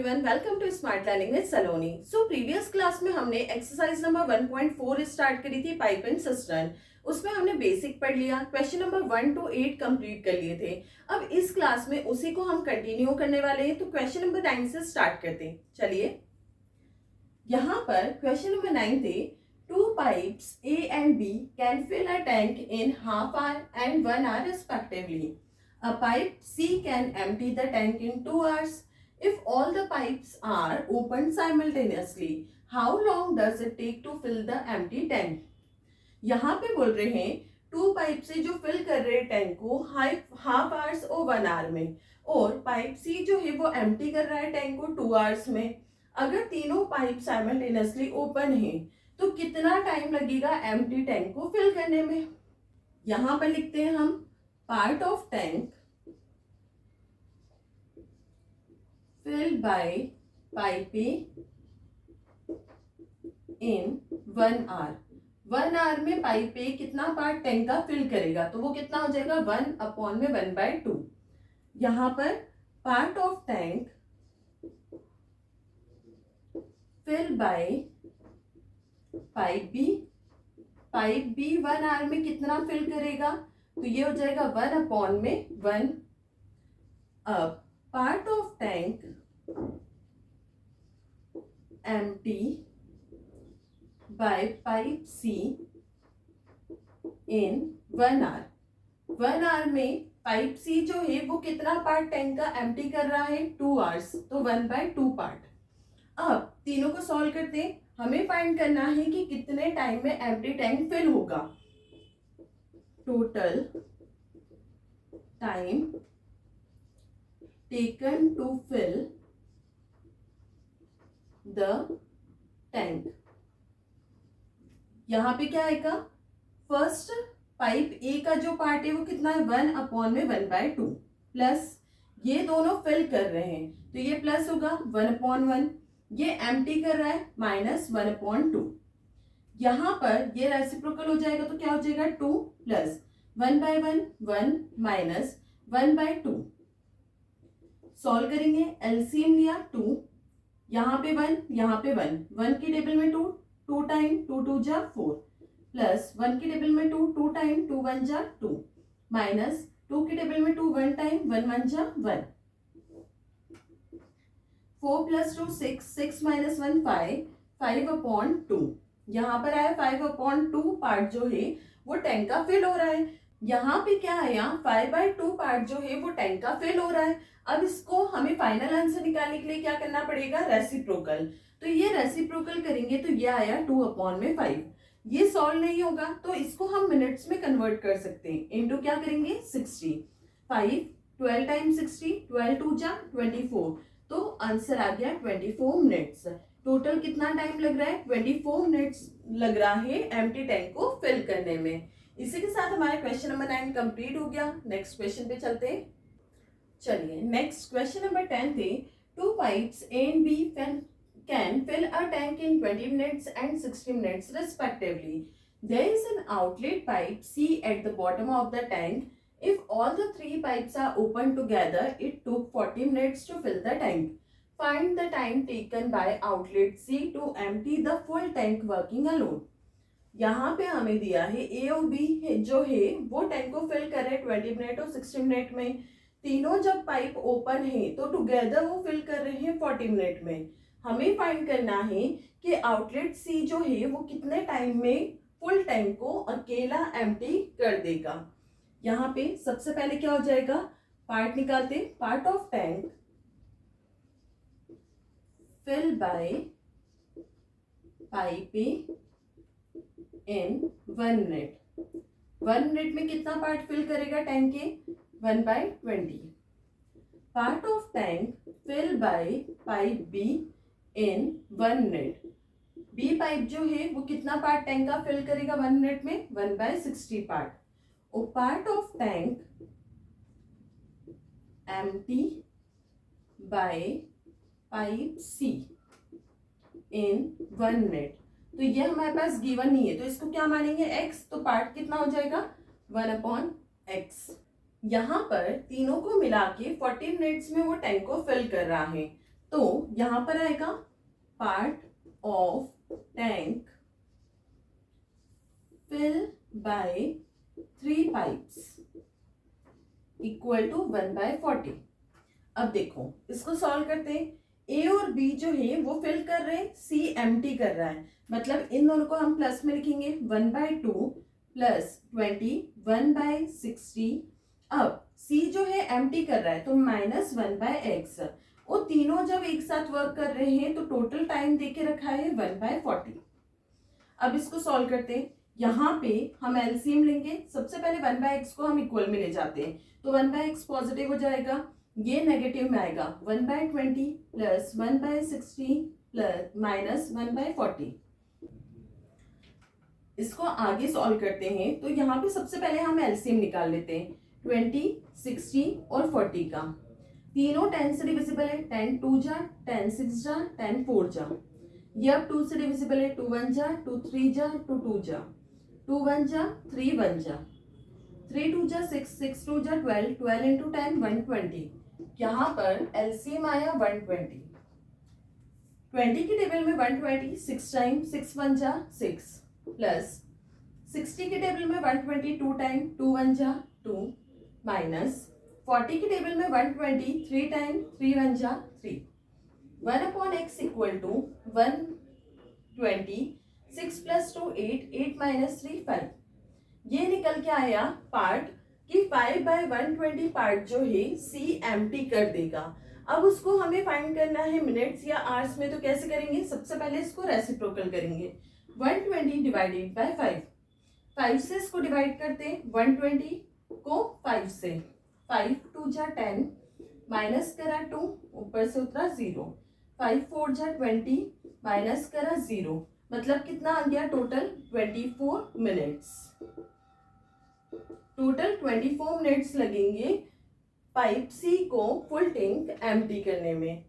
Everyone, welcome to smart learning with Saloni. So previous class में हमने exercise number 1.4 start करी थी, पाइप एंड सिस्टर्न। उसमें हमने बेसिक पढ़ लिया, क्वेश्चन नंबर 1 to 8 कंप्लीट कर लिए थे। अब इस क्लास में उसी को हम कंटिन्यू करने वाले हैं, तो क्वेश्चन नंबर 9 से स्टार्ट करते हैं। चलिए, यहाँ पर क्वेश्चन नंबर 9 थे, two pipes A and B can fill a tank in half hour and 1 hour respectively. A pipe C can empty the tank in 2 hours. If all the pipes are opened simultaneously, how long does it take to fill the empty tank? यहाँ पे बोल रहे हैं to pipe से जो fill कर रहे हैं टैंक को हाफ आवर्स और 1 hour में, और पाइप सी जो है वो एम्प्टी कर रहा है टैंक को 2 hours में। अगर तीनों पाइप साइमल्टेनियसली ओपन है तो कितना टाइम लगेगा एम्प्टी टैंक को फिल करने में। यहाँ पर लिखते हैं हम part of tank filled by pipe in 1 hour। 1 hour में पाइप ए कितना पार्ट टैंक का फिल करेगा, तो वो कितना हो जाएगा 1/1/2। यहाँ पर part of tank fill by pipe B 1 hour में कितना फिल करेगा, तो ये हो जाएगा 1/1। अब part of tank empty by pipe C in 1 hour। 1 hour में पाइप सी जो है वो कितना पार्ट टैंक का एम्प्टी कर रहा है 2 hours, तो 1/2 पार्ट। अब तीनों को सॉल्व करते हैं। हमें फाइंड करना है कि कितने टाइम में एम्प्टी टैंक फिल होगा। Total time taken to fill the tank. यहां पे क्या आएगा, फर्स्ट पाइप ए का जो पार्ट है वो कितना है 1/1/2 प्लस ये दोनों फिल कर रहे हैं तो ये प्लस होगा 1/1। ये एम्प्टी कर रहा है -1/2। यहां पर ये रेसिप्रोकल हो जाएगा तो क्या हो जाएगा 2 प्लस 1/1 1 माइनस 1/2। सॉल्व करेंगे, एलसीएम लिया 2, यहाँ पे 1 यहाँ पे 1 की टेबल में 2, 2 टाइम 2 2 जा 4 प्लस 1 की टेबल में 2, 2 टाइम 2 1 जा 2 माइनस 2 की टेबल में 2, 1 टाइम 1 1 जा 1। 4 प्लस 2 6, 6 माइनस 1 5, 5/2। यहाँ पर आया 5/2 पार्ट जो है वो टैंक का फिल हो रहा है। यहाँ पे क्या आया 5/2 पार्ट जो है वो टैंक का फिल हो रहा है। अब इसको हमें फाइनल आंसर निकालने के लिए क्या करना पड़ेगा, रेसिप्रोकल। तो ये रेसिप्रोकल करेंगे तो ये आया 2/5। ये सॉल्व नहीं होगा तो इसको हम मिनट्स में कन्वर्ट कर सकते हैं। इनटू क्या करेंगे 60, 5 12 टाइम 60, 12 2 जा 24, तो आंसर आ गया 24 मिनट्स। टोटल कितना टाइम लग रहा है 24 मिनट्स लग रहा है एम्प्टी टैंक को फिल करने में। इसी के साथ हमारा क्वेश्चन नंबर 9 कंप्लीट हो गया। नेक्स्ट क्वेश्चन पे चलते हैं। चलिए, नेक्स्ट क्वेश्चन नंबर 10 थे, two pipes A and B can fill a tank in 20 minutes and 60 minutes respectively. There is an outlet pipe C at the bottom of the tank. If all the 3 pipes are open together, it took 40 minutes to fill the tank. Find the time taken by outlet C to empty the full tank working alone. यहाँ पे हमें दिया है ए और B जो है वो tank को फिल कर रहे हैं 20 मिनट और 60 मिनट में। तीनों जब पाइप ओपन है तो टुगेदर वो फिल कर रहे हैं 40 मिनट में। हमें फाइंड करना है कि आउटलेट सी जो है वो कितने टाइम में फुल टैंक को अकेला एम्प्टी कर देगा। यहाँ पे सबसे पहले क्या हो जाएगा, पार्ट निकालते, part of tank fill by pipe in 1 minute. 1 minute में कितना पार्ट फिल करेगा टैंक के 1/20। Part of tank fill by pipe B in 1 minute. B pipe जो है वो कितना पार्ट टैंक का फिल करेगा 1 मिनट में 1/60 पार्ट। और part of tank empty by pipe C in 1 minute. तो ये हमारे पास गिवन नहीं है तो इसको क्या मानेंगे x, तो पार्ट कितना हो जाएगा 1/x। यहाँ पर तीनों को मिला के 40 मिनट्स में वो टैंक को फिल कर रहा है। तो यहाँ पर आएगा part of tank fill by 3 pipes equal to 1/40। अब देखो इसको सॉल्व करते हैं। ए और बी जो है वो फिल कर रहे हैं, सी एम्प्टी कर रहा है, मतलब इन दोनों को हम प्लस में लिखेंगे 1/2 प्लस 20 1/60। अब सी जो है एम्प्टी कर रहा है तो माइनस 1/x। वो तीनों जब एक साथ वर्क कर रहे हैं तो टोटल टाइम देके रखा है 1/40। अब इसको सॉल्व करते हैं। यहाँ पे हम एलसीएम लेंगे। सबसे पहले 1/x को हम इक्वल में ले जाते हैं तो 1/x पॉजिटिव हो जाएगा, ये नेगेटिव में आएगा 1/20 प्लस 1/60 प्लस माइनस 1/40। इसको आगे सॉल्व करते हैं तो यहाँ पे सबसे पहले हम एलसीएम निकाल लेते हैं 20, 60 और 40 का। तीनों 10 से डिविजिबल है, 10 2 जा, 10 6 जा, 10 4 जा। ये अब 2 से डिविजिबल है, 2 1 जा, 2 3 जा, 2 2 जा, 2 1 जा, 3 1 जा, 3 2 जा 6, 6 2 जा 12, 12 into 10 120। यहाँ पर एलसीएम आया 120। 20 की टेबल में 120 6 टाइम, 6 1 जा 6 प्लस 60 की टेबल में 120 2 टाइम, 2 1 जा 2 माइनस 40 की टेबल में 120 3 टाइम, 3 1 जा 3। 1/x equal to 120, 6 plus 2 8, 8 minus 3 5। ये निकल के आया पार्ट कि 5/120 पार्ट जो है सी एम्प्टी कर देगा। अब उसको हमें फाइंड करना है मिनट्स या आवर्स में, तो कैसे करेंगे? सबसे पहले इसको रेसिप्रोकल करेंगे। 120 डिवाइडेड बाय 5, 5 से इसको डिवाइड करते हैं 120 को 5 से, 5 2 जा 10 माइनस करा 2 ऊपर से उतरा 0, 5 4 जा 20 माइनस करा 0, मतलब कितना आ गया टोटल 24 मिनट्स। टोटल 24 मिनट्स लगेंगे पाइप सी को फुल टैंक एम्प्टी करने में।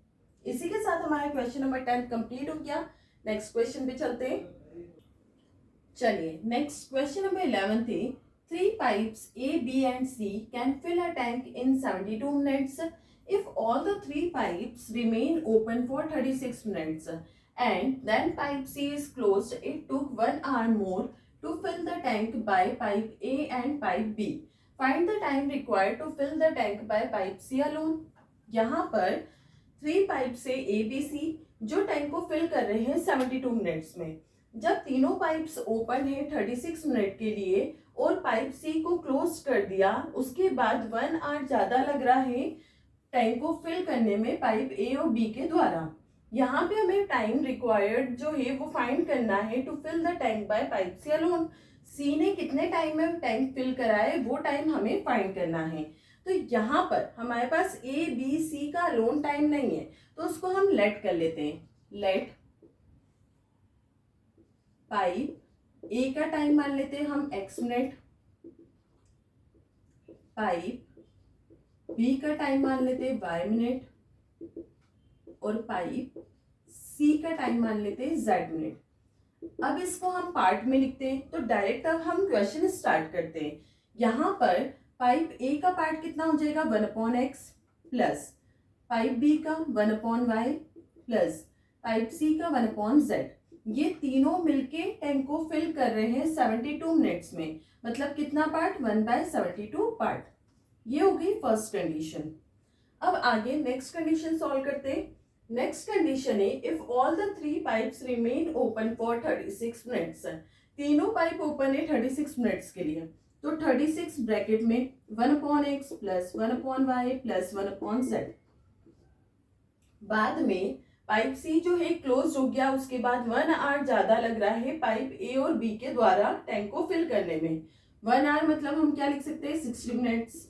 इसी के साथ हमारा क्वेश्चन नंबर 10 कंप्लीट हो गया। नेक्स्ट क्वेश्चन पे चलते हैं। चलिए नेक्स्ट क्वेश्चन नंबर 11 थे 3 pipes A, B and C can fill a tank in 72 minutes if all the 3 pipes remain open for 36 minutes and then pipe C is closed. It took 1 hour more to fill the tank by pipe A and pipe B. Find the time required to fill the tank by pipe C alone. यहाँ पर 3 pipe से A, B, C जो tank को fill कर रहे हैं 72 minutes में। जब तीनों पाइप्स ओपन है 36 मिनट के लिए और पाइप सी को क्लोज कर दिया, उसके बाद 1 आवर ज्यादा लग रहा है टैंक को फिल करने में पाइप ए और बी के द्वारा। यहाँ पे हमें टाइम रिक्वायर्ड जो है वो फाइंड करना है to fill the tank by pipe C alone. C ने कितने टाइम में टैंक फिल करा है वो टाइम हमें फाइंड करना है। तो यहाँ पर हमारे पास ए बी सी का अलोन टाइम नहीं है तो उसको हम लेट कर लेते हैं। लेट पाइप ए का टाइम मान लेते हैं हम x मिनट, पाइप बी का टाइम मान लेते हैं y मिनट और पाइप सी का टाइम मान लेते हैं z मिनट। अब इसको हम पार्ट में लिखते हैं तो डायरेक्ट अब हम क्वेश्चन स्टार्ट करते हैं। यहाँ पर पाइप ए का पार्ट कितना हो जाएगा 1/x प्लस पाइप बी का 1/y प्लस पाइप सी का 1/z। ये तीनों मिलके टैंक को फिल कर रहे हैं 72 मिनट्स में, मतलब कितना पार्ट 1/72 पार्ट। ये हो गई फर्स्ट कंडीशन। अब आगे नेक्स्ट कंडीशन सॉल्व करते हैं। नेक्स्ट कंडीशन है if all the 3 pipes remain open for 36 minutes. तीनों पाइप ओपन है 36 मिनट्स के लिए, तो 36 ब्रैकेट में 1/x plus 1/y plus 1/z। बाद में पाइप सी जो है क्लोज हो गया, उसके बाद 1 आवर ज्यादा लग रहा है पाइप ए और बी के द्वारा टैंक को फिल करने में। 1 आवर मतलब हम क्या लिख सकते हैं 60 मिनट्स।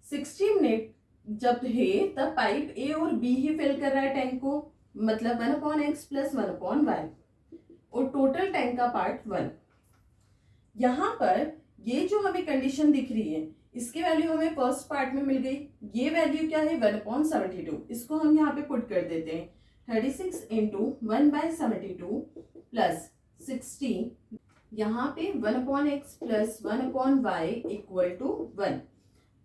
60 मिनट जब है तब पाइप ए और बी ही फिल कर रहा है टैंक को, मतलब 1/x प्लस 1/y और टोटल टैंक का पार्ट 1। यहाँ पर ये जो हमें कंडीशन दिख रही है इसकी वैल्यू हमें फर्स्ट पार्ट में मिल गई। ये वैल्यू क्या है 1/72। इसको हम यहाँ पे पुट कर देते हैं 36 इंटू 1/72 प्लस 60, यहाँ पे 1/x plus 1/y equal to 1।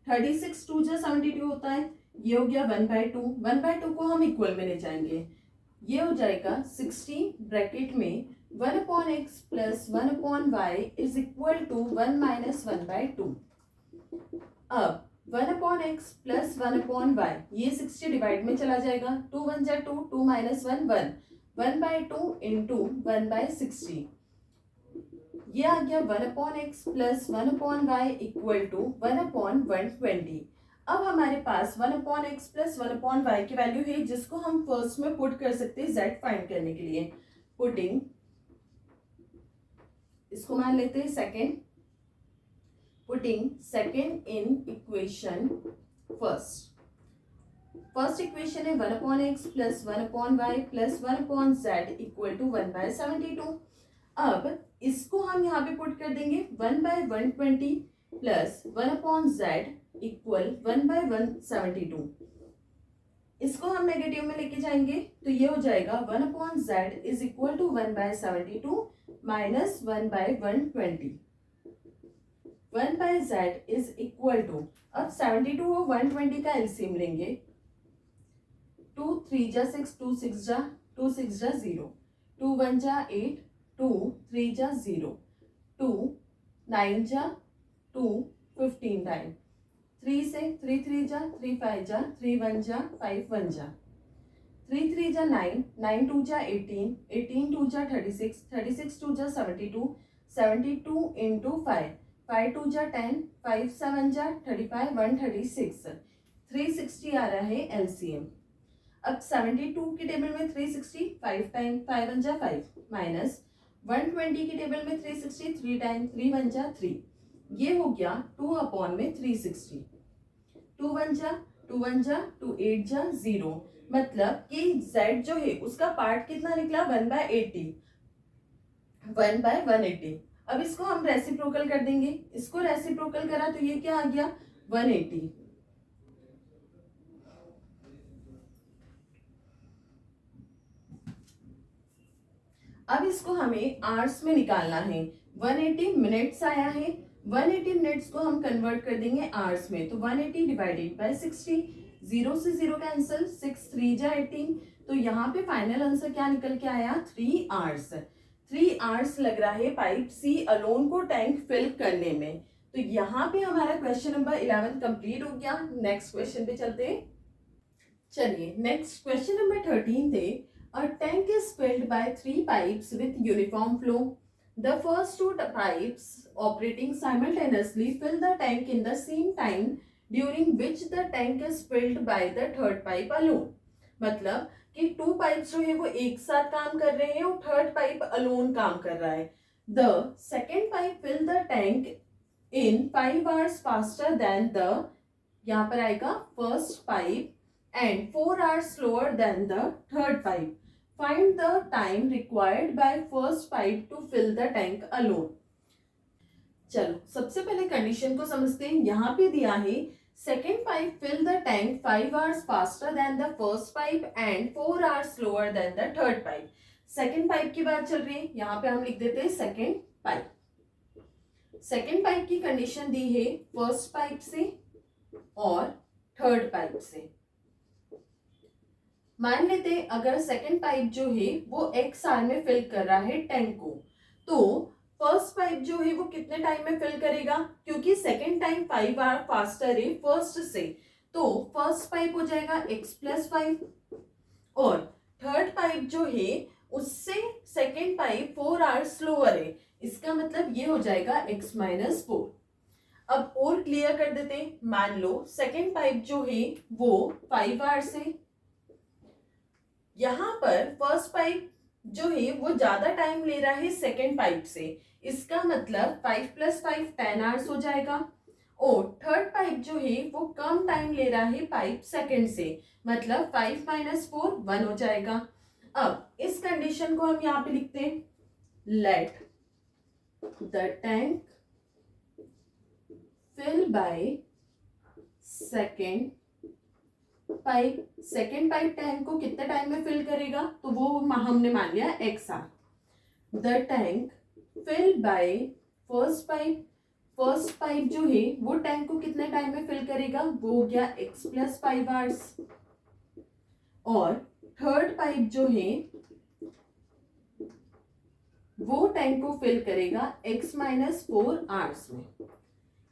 36 2 जा 72 होता है, ये हो गया 1/2, 1/2 को हम इक्वल में ले जाएंगे, ये हो जाएगा 60 ब्रैकेट में 1/x plus 1/y is equal to 1 minus 1/2। अब 1/x प्लस 1/y, ये 60 डिवाइड में चला जाएगा, 2 1 जा 2, 2 माइनस 1 1, 1/2 इंटू 1/60, ये आ गया 1/x plus 1/y equal to 1/120। अब हमारे पास 1/x प्लस 1/y की वैल्यू है, जिसको हम फर्स्ट में पुट कर सकते हैं z फाइंड करने के लिए। पुटिंग, इसको मान लेते हैं second, putting second in equation first. First equation है 1/x plus 1/y plus 1/z equal to 1/72। अब इसको हम यहाँ पे पुट कर देंगे 1/120 प्लस 1/z इक्वल 1/172। इसको हम नेगेटिव में लेके जाएंगे तो ये हो जाएगा 1/z is equal to 1/72 minus 1/120। 1/z is equal to, अब 72 और 120 का एलसीएम लेंगे, 2 3 जा 6, 2 6 जा 2 6 जा 0, 2 1 जा 8, 2 3 जा 0, 2 9 जा 2 15 टाइम, 3 से 3 3 जा 3 5 जा 3 1 जा 5 1 जा, 3 3 जा 9, 9 2 जा 18, 18 2 जा 36, 36 2 जा 72, 72 इंटू 5, 5 2 जा 10, 5 7 जा 35, 136, 360 आ रहा है एलसीएम। अब 72 की टेबल में 360 5 टाइम, 5 1 जा 5 माइनस 120 की टेबल में 360 3 टाइम, 3 1 जा 3, ये हो गया 2 अपॉन में 360, 2 1 जा 2 1 जा 2 8 जा 0, मतलब कि z जो है उसका पार्ट कितना निकला 1/80, 1/180। अब इसको हम रेसिप्रोकल कर देंगे, इसको रेसिप्रोकल करा तो ये क्या आ गया 180। अब इसको हमें आवर्स में निकालना है, 180 मिनट्स आया है, 180 मिनट्स को हम कन्वर्ट कर देंगे आवर्स में, तो 180 डिवाइडेड बाय 60, 0 से 0 कैंसिल, 6 3 जा 18, तो यहाँ पे फाइनल आंसर क्या निकल के आया 3 आवर्स। 3 आवर्स लग रहा है पाइप सी अलोन को टैंक फिल करने में। तो यहाँ पे हमारा क्वेश्चन नंबर 11 कंप्लीट हो गया। नेक्स्ट क्वेश्चन पे चलते हैं। चलिए नेक्स्ट क्वेश्चन नंबर 13 थे। A tank is filled by 3 pipes with uniform flow. The first 2 pipes operating simultaneously fill the tank in the same time, during which the tank is filled by the third pipe alone. मतलब कि 2 pipes जो है वो एक साथ काम कर रहे हैं और थर्ड पाइप अलोन काम कर रहा है। The second pipe fill the tank in 5 hours faster than the, यहाँ पर आएगा first pipe, and 4 hours slower than the third pipe. Find the time required by first pipe to fill the tank alone. चलो सबसे पहले condition को समझते हैं। यहाँ पे दिया है second pipe fill the tank 5 hours faster than the first pipe and 4 hours slower than the third pipe. Second pipe की बात चल रही है, यहाँ पे हम लिख देते हैं सेकेंड पाइप। सेकेंड पाइप की कंडीशन दी है फर्स्ट पाइप से और थर्ड पाइप से। मान लेते हैं अगर सेकेंड पाइप जो है वो x आर में फिल कर रहा है टैंक को, तो फर्स्ट पाइप जो है वो कितने टाइम में फिल करेगा, क्योंकि सेकेंड टाइम 5 आवर फास्टर है फर्स्ट से, तो फर्स्ट पाइप हो जाएगा x प्लस 5 और थर्ड पाइप जो है उससे सेकेंड पाइप 4 आवर स्लोअर है, इसका मतलब ये हो जाएगा x माइनस 4। अब और क्लियर कर देते हैं। मान लो सेकेंड पाइप जो है वो 5 आवर से, यहाँ पर फर्स्ट पाइप जो है वो ज्यादा टाइम ले रहा है सेकेंड पाइप से, इसका मतलब 5 प्लस 5 10 आवर्स हो जाएगा, और थर्ड पाइप जो है वो कम टाइम ले रहा है पाइप सेकेंड से, मतलब 5 माइनस 4 1 हो जाएगा। अब इस कंडीशन को हम यहाँ पे लिखते हैं, let the tank fill by second pipe. Second pipe tank को कितने टाइम में फिल करेगा, तो वो हमने मान लिया x आर। The tank fill by first pipe, first pipe जो है वो टैंक को कितने टाइम में फिल करेगा, वो हो गया x+5 आवर्स, और थर्ड पाइप जो है वो टैंक को फिल करेगा x-4 आवर्स में।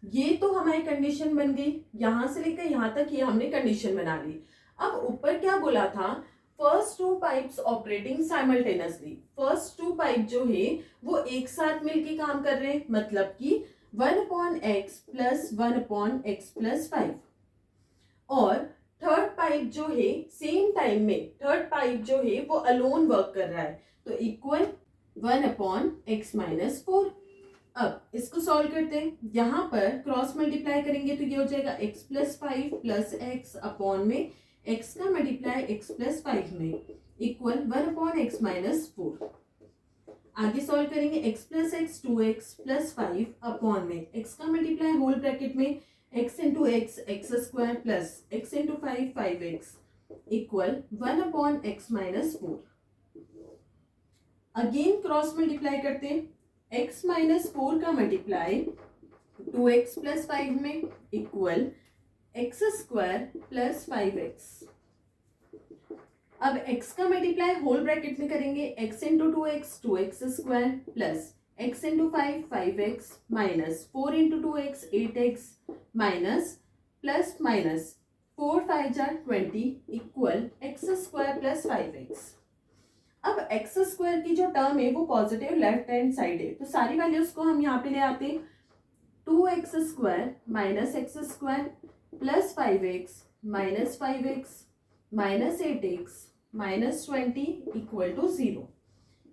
ये तो हमारी कंडीशन बन गई, यहां से लेकर यहां तक ये हमने कंडीशन बना ली। अब ऊपर क्या बोला था, first two pipes operating simultaneously, first two pipe जो है वो एक साथ मिलके काम कर रहे हैं, मतलब कि 1/x + 1/x+5, और थर्ड पाइप जो है सेम टाइम में थर्ड पाइप जो है वो अलोन वर्क कर रहा है, तो इक्वल 1/x-4। अब इसको सॉल्व करते हैं, यहां पर क्रॉस मल्टीप्लाई करेंगे तो ये हो जाएगा x+5 + x अपॉन में x का मल्टीप्लाई x+5 में इक्वल 1/x-4। आगे सॉल्व करेंगे x+x 2x+5 अपॉन में x का मल्टीप्लाई होल ब्रैकेट में x × x x² plus x × 5 5x equal 1/x-4। Again cross multiply करते हैं, x-4 का मल्टीप्लाई 2x+5 में इक्वल x² प्लस 5x। अब x का मल्टीप्लाई होल ब्रैकेट में करेंगे, x × 2x 2x² plus x × 5 5x minus 4 × 2x 8x minus plus minus 4 5 जा 20 equal x² plus 5x। अब x² की जो टर्म है वो पॉजिटिव लेफ्ट हैंड साइड है, तो सारी वैल्यूज को हम यहाँ पे ले आते हैं। 2x² minus x² plus 5x minus 5x minus 8x minus 20 equal to 0।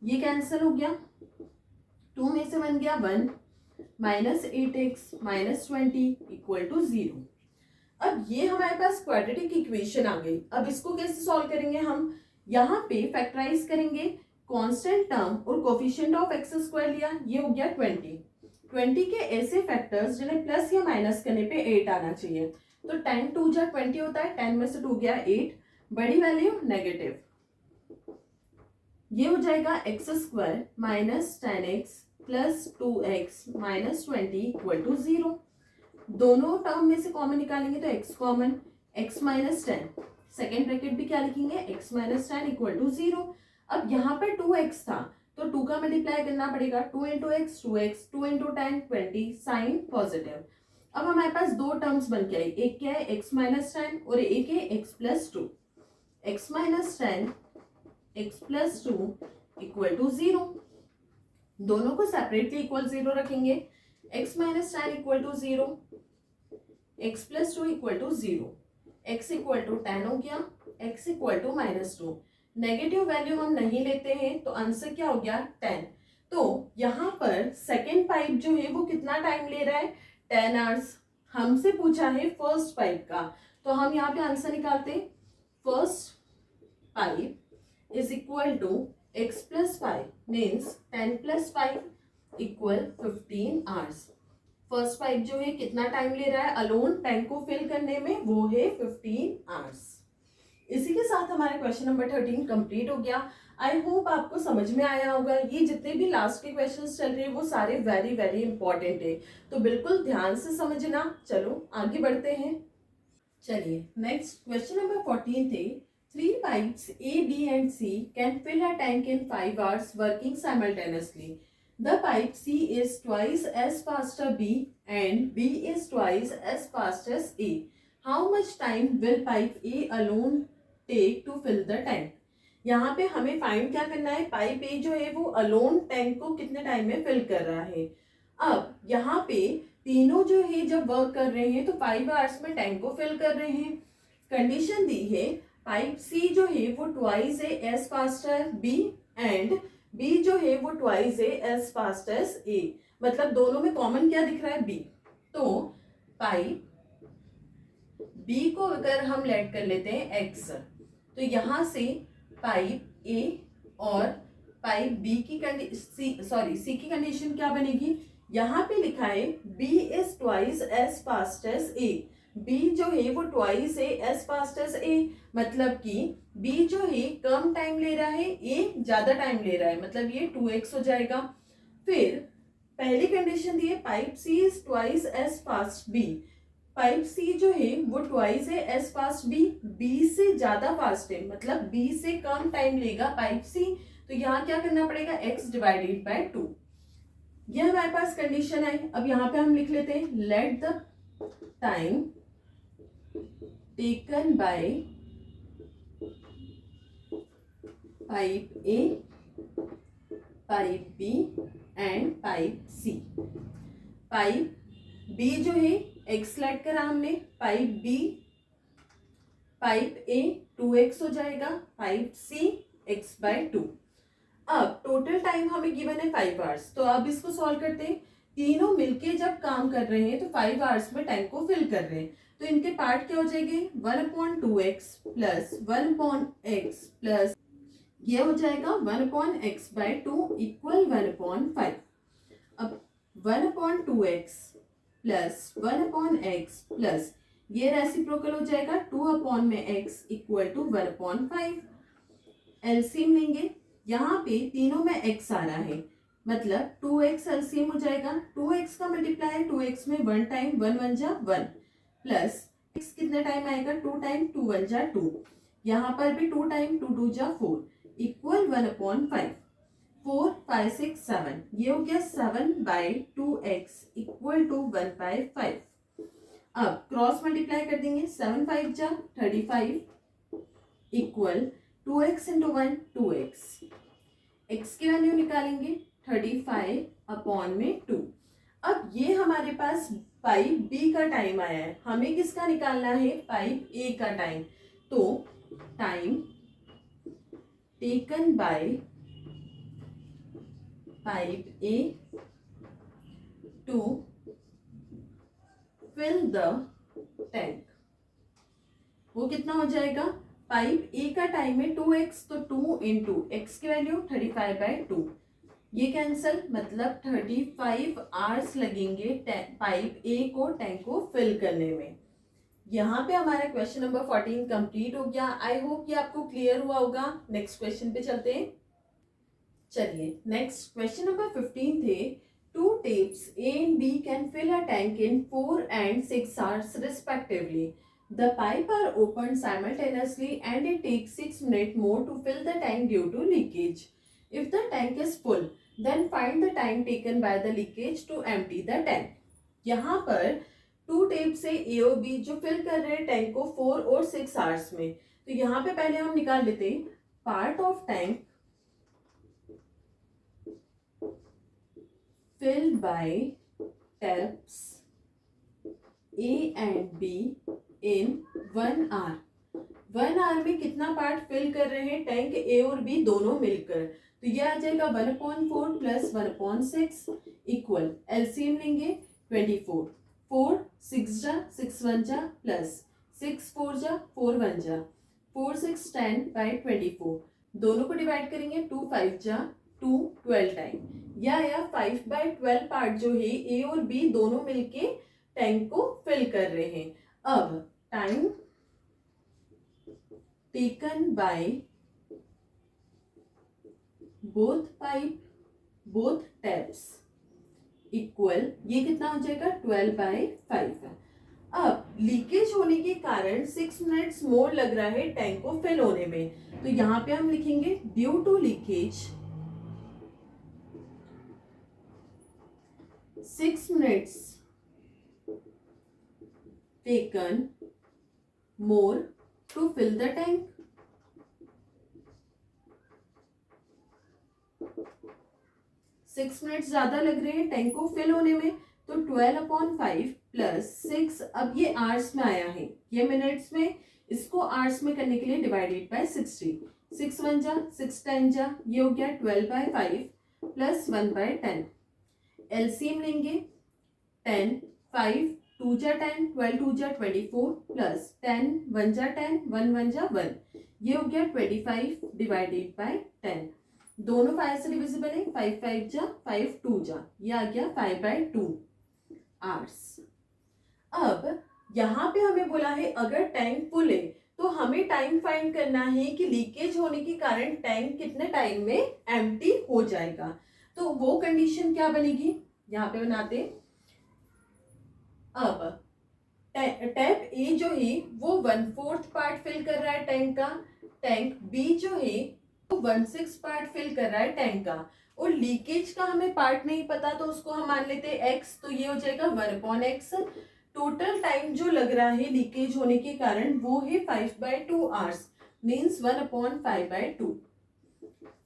ये कैंसिल हो गया, 2 में से बन गया 1 minus 8x minus 20 equal to 0। अब ये हमारे पास क्वाड्रेटिक इक्वेशन आ गई। अब इसको कैसे सॉल्व करेंगे हम, यहाँ पे फैक्टराइज करेंगे, कांस्टेंट टर्म और कोफिशिएंट ऑफ x² लिया, ये हो गया 20 के ऐसे फैक्टर्स जिन्हें प्लस या माइनस करने पे 8 आना चाहिए, तो 10 2 जा 20 होता है, 10 में से 2 गया 8, बड़ी वैल्यू नेगेटिव, ये हो जाएगा x² minus 10x plus 2x minus 20 equal to 0। दोनों टर्म में से कॉमन निकालेंगे तो x common, x minus 10, second bracket भी क्या लिखेंगे, x माइनस 10 इक्वल टू 0। अब यहाँ पर 2x था तो 2 का मल्टीप्लाई करना पड़ेगा, 2 × x 2x 2 × 10 20 साइन पॉजिटिव। अब हमारे पास दो टर्म्स बन के आई, एक क्या है x माइनस 10 और एक है x+2। x minus 10 x+2 equal to 0, दोनों को सेपरेटली इक्वल 0 रखेंगे, x minus 10 equal to 0, x+2 equal to 0, x equal to 10 हो गया, x equal to -2। Negative value हम नहीं लेते हैं तो आंसर क्या हो गया 10। तो यहाँ पर सेकेंड पाइप जो है वो कितना टाइम ले रहा है, 10 आवर्स। हमसे पूछा है फर्स्ट पाइप का, तो हम यहाँ पे आंसर निकालते हैं, first pipe is equal to x+5 means 10 + 5 equal 15 hours. First pipe जो है कितना टाइम ले रहा है अलोन टैंक को फिल करने में, वो है 15 आवर्स। इसी के साथ हमारा क्वेश्चन नंबर 13 कंप्लीट हो गया। आई होप आपको समझ में आया होगा। ये जितने भी लास्ट के क्वेश्चंस चल रहे हैं वो सारे वेरी वेरी इंपॉर्टेंट है, तो बिल्कुल ध्यान से समझना। चलो आगे बढ़ते हैं। चलिए नेक्स्ट क्वेश्चन नंबर 14 थे, 3 pipes A, B and C can fill a tank in 5 hours working simultaneously. The pipe C is twice as fast as B and B is twice as fast as A. How much time will pipe A alone take to fill the tank? यहाँ पे हमें find क्या करना है, pipe ए जो है वो alone tank को कितने टाइम में फिल कर रहा है। अब यहाँ पे तीनों जो है जब वर्क कर रहे हैं तो 5 आवर्स में टैंक को फिल कर रहे हैं। कंडीशन दी है पाइप सी जो है वो ट्वाइस है as fast as B and B जो है वो ट्वाइस है एज फास्ट एज ए, मतलब दोनों में कॉमन क्या दिख रहा है बी। तो पाइप बी को अगर हम लेट कर लेते हैं एक्स, तो यहां से पाइप ए और पाइप बी की सी की कंडीशन क्या बनेगी, यहाँ पे लिखा है B is twice as fast as A, B जो है वो ट्वाइस है एज फास्ट एज ए, मतलब कि बी जो है कम टाइम ले रहा है, ए ज्यादा टाइम ले रहा है, मतलब ये 2x हो जाएगा। फिर पहली कंडीशन दी है pipe C is twice as fast B. Pipe C जो है वो ट्वाइस है एज फास्ट बी, बी से ज्यादा फास्ट है, मतलब बी से कम टाइम लेगा पाइप सी। तो यहाँ क्या करना पड़ेगा, x डिवाइडेड बाय 2। ये हमारे पास कंडीशन है। अब यहाँ पे हम लिख लेते हैं let the time taken by pipe A, pipe B and pipe C. Pipe B जो है x लेट करा हमने, पाइप बी, पाइप ए 2x हो जाएगा, पाइप सी x/2। अब टोटल टाइम हमें गिवन है 5 आवर्स। तो अब इसको सॉल्व करते हैं। तीनों मिलके जब काम कर रहे हैं तो 5 आवर्स में टैंक को फिल कर रहे हैं। तो इनके पार्ट क्या हो जाएंगे, 1/2x प्लस 1/x प्लस ये हो जाएगा 1/x/2 इक्वल 1/5। अब 1/2x प्लस 1/x प्लस ये रेसिप्रोकल हो जाएगा 2/x इक्वल टू 1/5। एलसीएम लेंगे, यहाँ पे तीनों में x आ रहा है, मतलब 2x एलसीएम हो जाएगा। 2x का मल्टीप्लाई है 2x में 1 टाइम 1 1 जा 1 प्लस x कितने टाइम आएगा 2 टाइम 2 1 जा 2, यहाँ पर भी 2 टाइम 2 2 जा 4 इक्वल 1/5। 4 5 6 7 ये हो गया 7/2x इक्वल टू 1/5। अब क्रॉस मल्टीप्लाई कर देंगे, 7 5 जा 35 equal 2x into 1 2x। x की वैल्यू निकालेंगे 35/2। अब ये हमारे पास पाइप बी का टाइम आया है, हमें किसका निकालना है, पाइप ए का टाइम। तो time taken by pipe A to fill the tank, वो कितना हो जाएगा, पाइप ए का टाइम है 2x, तो 2 इंटू एक्स की वैल्यू 35/2, ये कैंसल, मतलब 35 आवर्स लगेंगे पाइप ए को टैंक को फिल करने में। यहाँ पे हमारा क्वेश्चन नंबर 14 कंप्लीट हो गया। आई होप ये आपको क्लियर हुआ होगा। नेक्स्ट क्वेश्चन पे चलते हैं। चलिए नेक्स्ट क्वेश्चन नंबर 15 थे, 2 taps A and B can fill a tank in 4 and 6 hours respectively. The pipe are opened simultaneously and it takes 6 minutes more to fill the tank due to leakage. If the tank is full, then find the time taken by the leakage to empty the tank. यहाँ पर 2 tape से A और B जो fill कर रहे हैं tank को 4 और 6 आवर्स में। तो यहाँ पे पहले हम निकाल लेते हैं part of tank filled by taps A and B in 1 hour। 1 our में कितना पार्ट फिल कर रहे हैं टैंक ए और बी दोनों मिलकर, तो ये आ जाएगा 1/4 प्लस 1/6 इक्वल, एलसीएम लेंगे 24, 4 6 जा 6 1 जा प्लस 6 4 जा 4 1 जा 4 6 10/24, दोनों को डिवाइड करेंगे 2 5 जा 2 12 टाइम, या 5/12 पार्ट जो है ए और बी दोनों मिलके टैंक को फिल कर रहे हैं। अब time taken by both pipe both taps equal, ये कितना हो जाएगा 12/5। अब लीकेज होने के कारण 6 मिनट्स मोर लग रहा है टैंक को फिल होने में, तो यहाँ पे हम लिखेंगे due to leakage 6 minutes taken more to fill the tank। 6 minutes ज्यादा लग रहे हैं टैंक को फिल होने में, तो 12/5 प्लस 6, अब ये आवर्स में आया है, ये मिनट्स में, इसको आवर्स में करने के लिए डिवाइडेड बाय 60, 6 1 जा 6 10 जा, ये हो गया 12/5 प्लस 1/10। एलसीएम लेंगे 10 5 2 जा 10 12 2 जा 24 प्लस 10 1 जा 10 1 1 जा 1, ये हो गया 25 डिवाइडेड बाय 10, दोनों 5 से डिविजिबल है, 5 5 जा 5 2 जा, ये आ गया 5/2 आवर्स। अब यहाँ पे हमें बोला है अगर टैंक फुल है तो हमें टाइम फाइंड करना है कि लीकेज होने के कारण टैंक कितने टाइम में एम्प्टी हो जाएगा। तो वो कंडीशन क्या बनेगी, यहाँ पे बनाते। अब टैप ए जो है वो 1/4 पार्ट फिल कर रहा है टैंक का, टैंक बी जो है वो 1/6 पार्ट फिल कर रहा है टैंक का, और लीकेज का हमें पार्ट नहीं पता तो उसको हम मान लेते हैं एक्स, तो ये हो जाएगा 1/x। टोटल टाइम जो लग रहा है लीकेज होने के कारण वो है 5/2 आवर्स, मीन्स 1/5/2।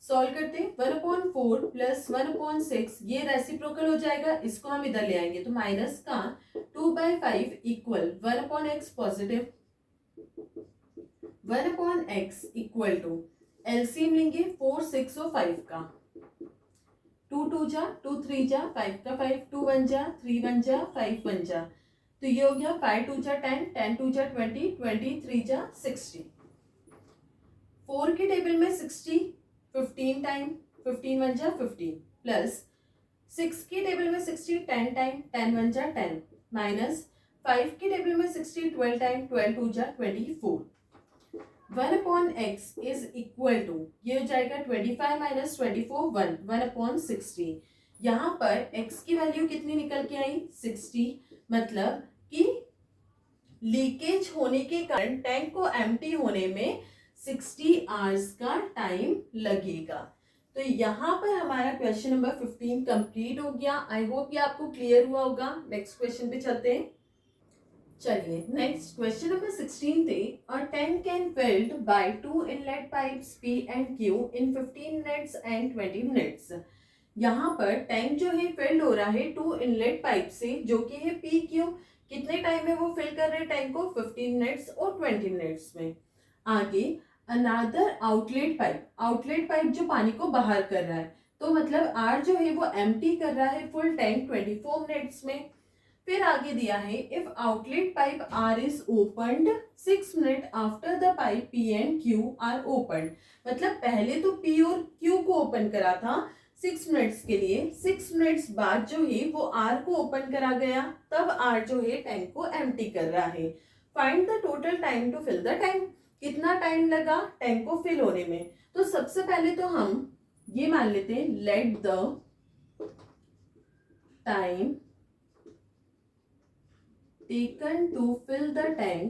सॉल्व करते 1/4 प्लस 1/6, ये रेसिप्रोकल हो जाएगा, इसको हम इधर ले आएंगे तो माइनस का 2/5 equal 1/x positive, 1/x equal to LCM लेंगे 4, 6 और 5 का, 2 2 जा 2 3 जा 5 का 5, 2 1 जा 3 1 जा 5 1 जा, तो ये हो गया 5 2 जा 10, 10 2 जा 20, 20 3 जा 60। 4 के टेबल में 60 15 टाइम, 15 1 जा 15 प्लस 6 के टेबल में 60 10 टाइम, 10 1 जा 10 माइनस 5 के टेबल में 60 12 टाइम, 12 2 जा 24। 1/x इज इक्वल टू, ये हो जाएगा 25 माइनस 24 1, 1/60। यहाँ पर x की वैल्यू कितनी निकल के आई 60, मतलब कि लीकेज होने के कारण टैंक को एम्प्टी होने में 60 आवर्स का टाइम लगेगा। तो यहाँ पर हमारा क्वेश्चन नंबर 15 कंप्लीट हो गया। आई होप ये आपको क्लियर हुआ होगा। नेक्स्ट क्वेश्चन पे चलते हैं। चलिए नेक्स्ट क्वेश्चन नंबर 16 थे, a tank can filled by 2 inlet pipes P and Q in 15 minutes and 20 minutes. यहाँ पर टैंक जो है फिल्ड हो रहा है 2 इनलेट पाइप से, जो कि है P Q। कितने टाइम में वो फिल कर रहे हैं टैंक को 15 मिनट्स और 20 मिनट्स में। आगे अनदर आउटलेट पाइप जो पानी को बाहर कर रहा है, तो मतलब R जो है वो एम्प्टी कर रहा है फुल टैंक 24 मिनट्स में। फिर आगे दिया है if outlet pipe R is opened 6 minute after the pipe P and Q are opened, मतलब पहले तो P और Q को ओपन करा था 6 मिनट्स के लिए, 6 मिनट्स बाद जो है वो R को ओपन करा गया, तब R जो है टैंक को एम्प्टी कर रहा है। Find the total time to fill the tank, कितना टाइम लगा टैंक को फिल होने में। तो सबसे पहले तो हम ये मान लेते हैं let the time taken to fill the tank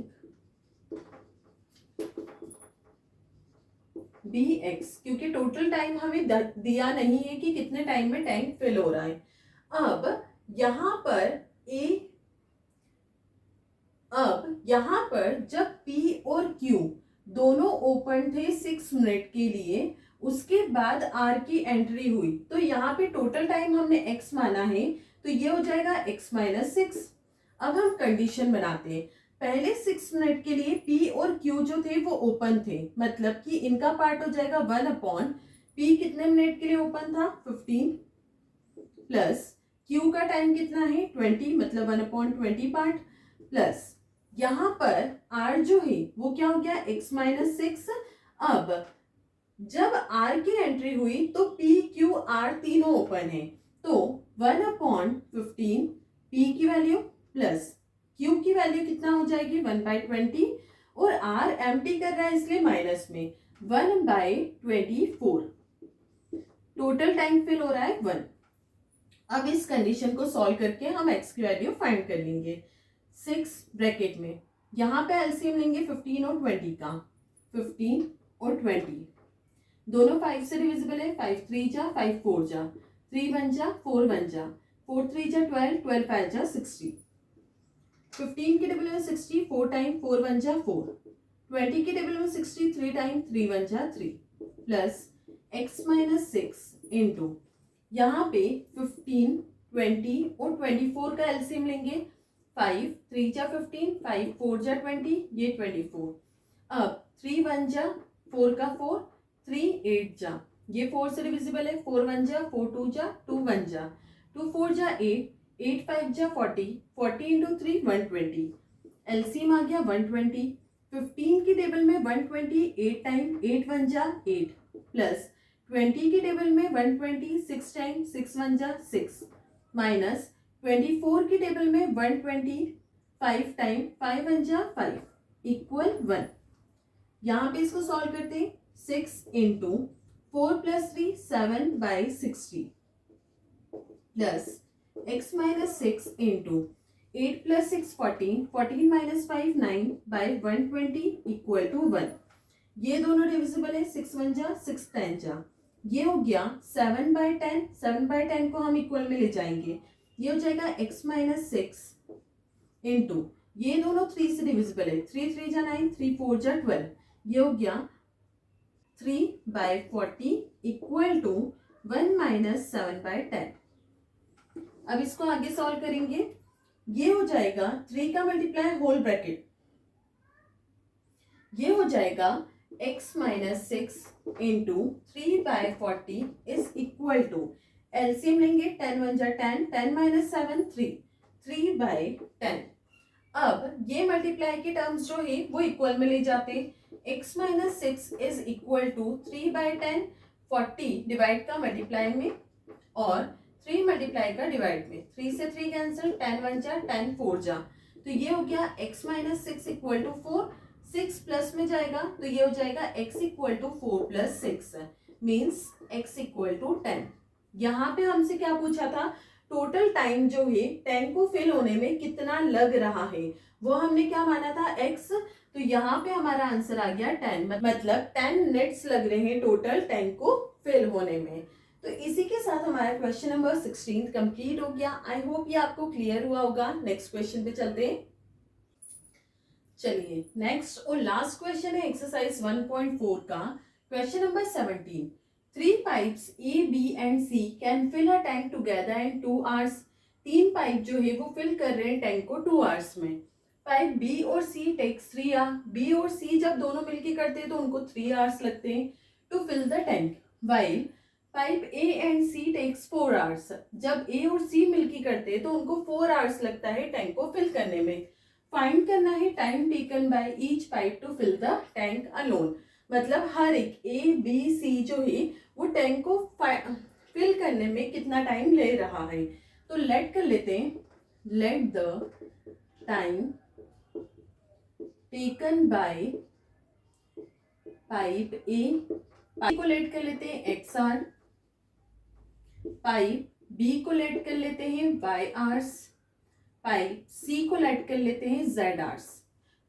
be x, क्योंकि टोटल टाइम हमें दिया नहीं है कि कितने टाइम में टैंक फिल हो रहा है। अब यहाँ पर जब P और Q दोनों ओपन थे 6 मिनट के लिए, उसके बाद R की एंट्री हुई, तो यहाँ पे टोटल टाइम हमने x माना है, तो ये हो जाएगा x माइनस 6। अब हम कंडीशन बनाते हैं। पहले 6 मिनट के लिए P और Q जो थे वो ओपन थे, मतलब कि इनका पार्ट हो जाएगा 1/P कितने मिनट के लिए ओपन था 15, प्लस Q का टाइम कितना है 20, मतलब 1/20 पार्ट, प्लस यहाँ पर R जो है वो क्या हो गया x माइनस 6। अब जब R की एंट्री हुई तो P Q R तीनों ओपन है, तो 1/15 P की वैल्यू प्लस Q की वैल्यू कितना हो जाएगी 1/20, और R एम्प्टी कर रहा है इसलिए माइनस में 1/24। टोटल टाइम फिल हो रहा है 1। अब इस कंडीशन को सॉल्व करके हम x की वैल्यू फाइंड कर लेंगे। 6 ब्रैकेट में यहाँ पे एलसीएम लेंगे 15 और 20 का, 15 और 20 दोनों 5 से डिविजिबल है, 5 3 जा 5 4 जा, 3 1 जा 4 1 जा, 4 3 जा 12, 12 5 जा 60। 15 के टेबल में 60 4 टाइम, 4 1 जा 4, 20 के टेबल में 60 3 टाइम, 3 1 जा 3, प्लस x माइनस 6 इंटू यहाँ पे 15 20 और 24 का एलसीएम लेंगे, 5 3 जा 15, 5 4 जा 20, ये 24। अब 3 1 जा 4 का 4, 3 8 जा, ये 4 से डिविजिबल है, 4 1 जा 4 2 जा 2 1 जा, 2 4 जा 8, 8 5 जा 40, 40 इंटू 3 120, एलसीएम आ गया 120। 15 की टेबल में 120 8 टाइम, 8 1 जा 8, प्लस 20 की टेबल में 120 6 टाइम, 6 1 जा 6, माइनस 24 की टेबल में 120 5 टाइम, 5 1 जा 5 इक्वल 1। यहाँ पे इसको सॉल्व करते हैं। 6 into 4 plus 3 7/60 plus x minus 6 into 8 plus 6 14, 14 minus 5 9 by 120 equal to 1। ये दोनों डिविजिबल है, 6 1 जा 6 10 जा। ये हो गया 7/10, 7/10 को हम इक्वल में ले जाएंगे, ये हो जाएगा x माइनस 6 इंटू, ये दोनों 3 से डिविजिबल है, 3 3 जा 9, 3 4 जा 12, ये हो गया 3/40 इक्वल टू 1 माइनस 7/10। अब इसको आगे सॉल्व करेंगे, ये हो जाएगा 3 का मल्टीप्लाई होल ब्रैकेट, ये हो जाएगा x minus 6 into 3/40 is equal to, LCM लेंगे, 10 1 जा 10, 10 माइनस 7 3, 3/10। अब ये मल्टीप्लाई के टर्म्स जो है वो इक्वल में ले जाते, x minus 6 is equal to 3/10, 40 divide का मल्टीप्लाई में और 3 मल्टीप्लाई का डिवाइड में, 3 से 3 कैंसिल, 10 1 जा 10 4 जा, तो ये हो गया x minus 6 equal to 4, 6 plus में जाएगा तो ये हो जाएगा x equal to 4 plus 6 means x equal to 10। यहाँ पे हमसे क्या पूछा था, टोटल टाइम जो है टैंक को फिल होने में कितना लग रहा है, वो हमने क्या माना था x, तो यहाँ पे हमारा आंसर आ गया 10, मतलब 10 मिनट्स लग रहे हैं टोटल टैंक को फिल होने में। तो इसी के साथ हमारा क्वेश्चन नंबर 16 कंप्लीट हो गया। आई होप ये आपको क्लियर हुआ होगा। नेक्स्ट क्वेश्चन पे चलते हैं। चलिए नेक्स्ट और लास्ट क्वेश्चन है एक्सरसाइज 1.4 का question number 17। 3 pipes A, B and C can fill a tank together in 2 hours। 3 pipe जो है वो फिल कर रहे हैं टैंक को 2 आवर्स में। पाइप B और C टेक्स 3 आवर। B और C जब दोनों मिलके करते हैं तो उनको 3 आवर्स लगते हैं to fill the tank, while pipe A and C takes 4 hours. जब A और C मिलके करते हैं तो उनको 4 आवर्स लगता है टैंक को फिल करने में। फाइंड करना है time taken by each pipe to fill the tank alone, मतलब हर एक A, B, C जो है वो टैंक को फिल करने में कितना टाइम ले रहा है। तो लेट कर लेते हैं, let the time taken by pipe A, pipe को लेट कर लेते हैं XR, पाइप B को लेट कर लेते हैं YRs, पाइप C को लेट कर लेते हैं ZRs।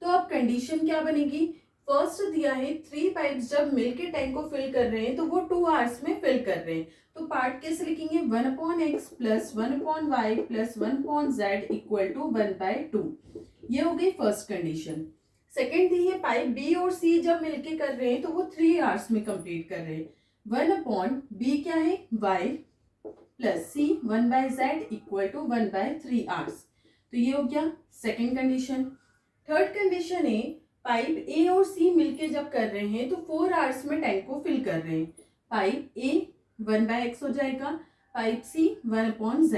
तो अब कंडीशन क्या बनेगी, फर्स्ट दिया है 3 पाइप्स जब मिलके टैंक को फिल कर रहे हैं तो वो 2 आवर्स में फिल कर रहे हैं। तो पार्ट कैसे लिखेंगे, 1/x plus 1/y plus 1/z equal to 1/2। ये हो गई फर्स्ट कंडीशन। सेकेंड दी है पाइप B और C जब मिलके कर रहे हैं तो वो 3 आवर्स में कंप्लीट कर रहे हैं। 1/b क्या है, y plus c 1/z equal to 1/3 hours. तो ये हो गया सेकेंड कंडीशन। थर्ड कंडीशन है पाइप A और C मिलके जब कर रहे हैं तो 4 आवर्स में टैंक को फिल कर रहे हैं। पाइप A 1/x हो जाएगा, पाइप C 1/z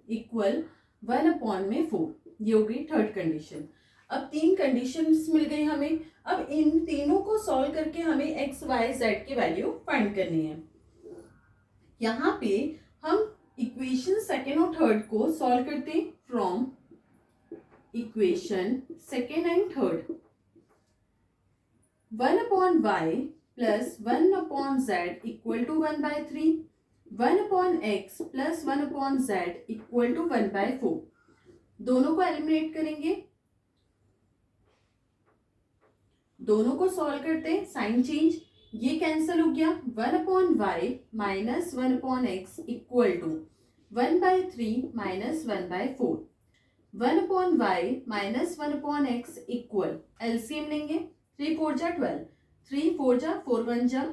इक्वल 1/4। ये हो गई थर्ड कंडीशन। अब 3 कंडीशंस मिल गई हमें। अब इन तीनों को सॉल्व करके हमें x, y, z की वैल्यू फाइंड करनी है। यहाँ पे हम इक्वेशन सेकेंड और थर्ड को सॉल्व करते हैं from equation second and third. 1/y plus 1/z equal to 1/3, 1/x plus 1/z equal to 1/4। दोनों को एलिमिनेट करेंगे, दोनों को सॉल्व करते हैं, साइन चेंज, ये कैंसिल हो गया। 1/y minus 1/x equal to 1/3 minus 1/4। 1/y minus 1/x equal, LCM लेंगे, 3 4 जा 12, 3 4 जा 4 1 जा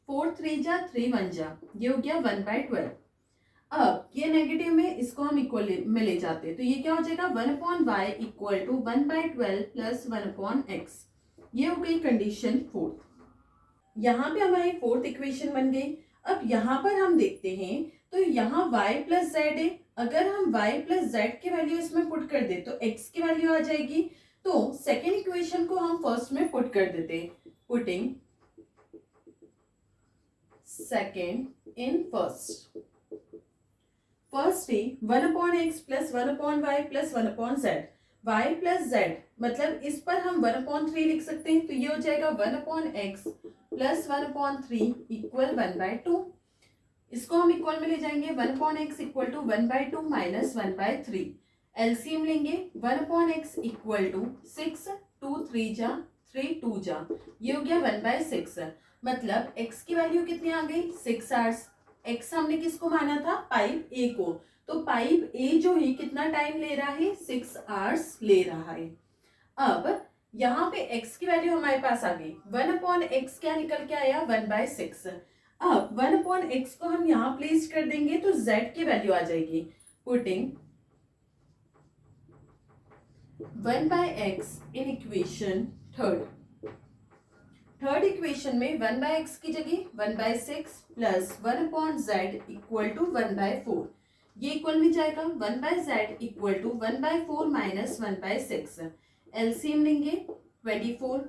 4 3 जा 3 1 जा, ये हो गया 1/12। अब ये नेगेटिव में, इसको हम इक्वल में ले जाते हैं तो ये क्या हो जाएगा, 1/y equal to 1/12 plus 1/x। ये हो गई कंडीशन फोर्थ। यहाँ पे हमारी फोर्थ इक्वेशन बन गई। अब यहाँ पर हम देखते हैं तो यहाँ y प्लस जेड है, अगर हम y प्लस जेड की वैल्यू इसमें पुट कर दे तो x की वैल्यू आ जाएगी। तो सेकेंड इक्वेशन को हम फर्स्ट में पुट कर देते, putting second in first. First है 1/x plus 1/y plus 1/z, y plus z, मतलब इस पर हम 1/3 लिख सकते हैं तो ये हो जाएगा 1/x प्लस 1/3 इक्वल 1/2। इसको हम इक्वल में ले जाएंगे, 1/x equal to 1/2 minus 1/3। LCM लेंगे, 1/x इक्वल टू 6, 2 3 जा 3 2 जा, ये हो गया 1/6। मतलब x की वैल्यू कितनी आ गई, 6 आवर्स। x हमने किसको माना था, पाइप ए को, तो पाइप ए जो है कितना टाइम ले रहा है, 6 आवर्स ले रहा है। अब यहाँ पे x की वैल्यू हमारे पास आ गई, 1/x क्या निकल के आया, 1/6। अब 1/x को हम यहाँ प्लेस कर देंगे तो z की वैल्यू आ जाएगी, putting 1/x in equation third equation में 1/x की जगह 1/6 प्लस 1/z इक्वल टू 1/4, ये इक्वल में जाएगा, 1/z equal to 1/4 minus 1/6। LCM लेंगे, 24,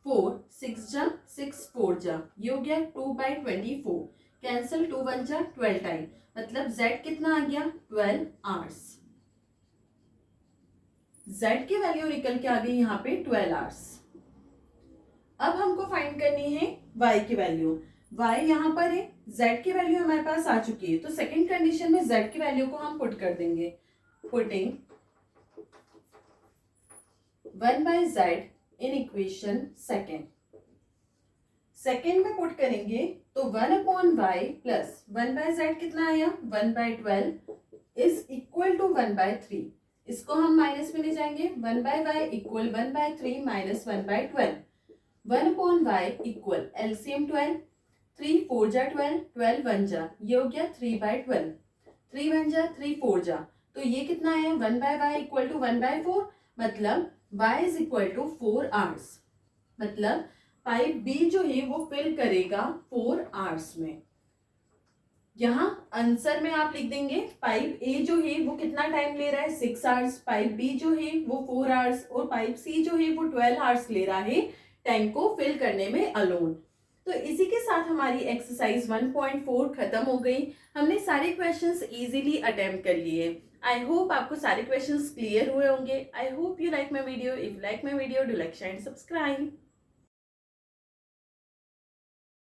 4 6 जा 6 4 जा, ये हो गया 2/24, कैंसिल 2 1 जा 12 टाइम, मतलब z कितना आ गया, 12 आवर्स। z की वैल्यू निकल के आ गई यहाँ पे 12 आवर्स। अब हमको फाइंड करनी है y की वैल्यू, y यहाँ पर है, z की वैल्यू हमारे पास आ चुकी है, तो सेकंड कंडीशन में z की वैल्यू को हम पुट कर देंगे, putting 1/z in equation second में पुट करेंगे तो 1/y प्लस 1/z कितना आया, 1/12 इज इक्वल टू 1/3। इसको हम माइनस में ले जाएंगे, 1/y equal 1/3 minus 1/12, 1/y equal LCM 12, 3 4 जा 12, 12 1 जा, ये हो गया 3/12, 3 1 जा 3 4 जा, तो ये कितना आया, 1/y इक्वल टू 1/4, मतलब y is equal to 4 hours. मतलब पाइप बी जो है वो फिल करेगा 4 आवर्स में। यहाँ आंसर में आप लिख देंगे पाइप ए जो है वो कितना टाइम ले रहा है, 6 आवर्स, पाइप बी जो है वो 4 आवर्स, और पाइप सी जो है वो 12 आवर्स ले रहा है टैंक को फिल करने में अलोन। तो इसी के साथ हमारी एक्सरसाइज 1.4 खत्म हो गई। हमने सारे क्वेश्चंस इजीली अटेम्प्ट कर लिए। आई होप आपको सारे क्वेश्चंस क्लियर हुए होंगे। I hope you like my video. If like my video, do like, share and subscribe.